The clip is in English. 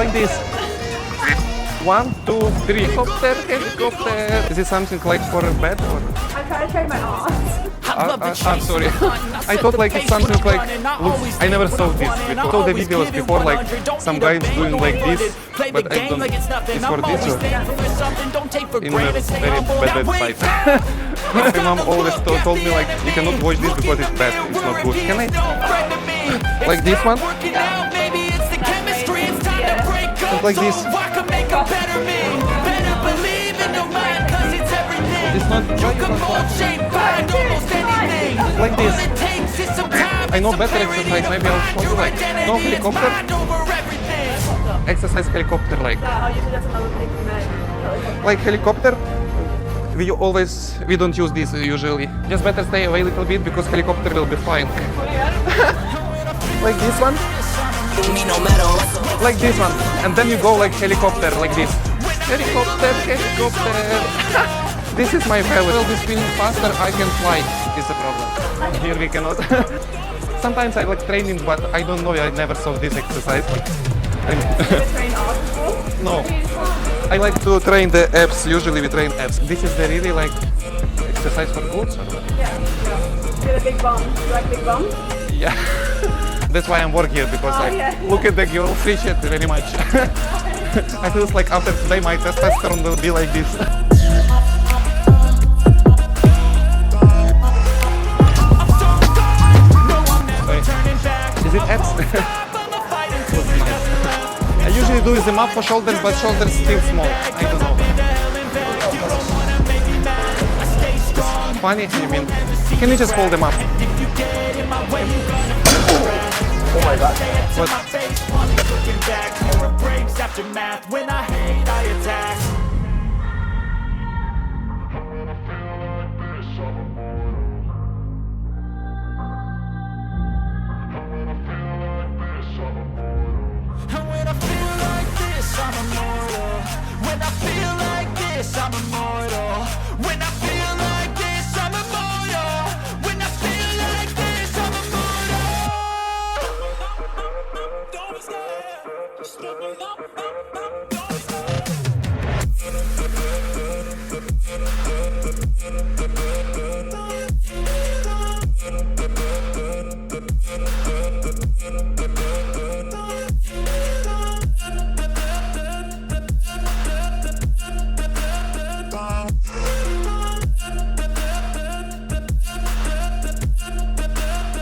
like this. 1, 2, 3. Helicopter, helicopter. Is it something like for a bed or? I'm trying to train my arms. I'm sorry. I thought like it's something like. Looks, I never saw this before. I saw the videos before, like some guys doing like this, but I don't. It's for this or in a very bad side. My mom always told me like you cannot watch this because it's bad. It's not good. Can I? Like this one? And like this. It's not like this. I know better exercise. Maybe I'll show you like no helicopter. Exercise helicopter like. Like helicopter. We don't use this usually. Just better stay away a little bit because helicopter will be flying. Like this one. Like this one. And then you go like helicopter like this. Helicopter, helicopter. This is my favorite. Will be spinning faster, I can fly, is the problem. Here we cannot. Sometimes I like training, but I don't know, I never saw this exercise. No. I like to train the abs, usually we train abs. This is the really like exercise for glutes or what? Yeah. Get a big bum. You like big bums? Yeah. That's why I'm working here, because look at the girl, appreciate it very much. I feel like after today my testosterone will be like this. Is it abs? I usually do them up for shoulders, but shoulders still small. I don't know. It's funny, I mean. Can you just hold them up? Oh my god. What? I'm immortal. When I feel like this, I'm immortal.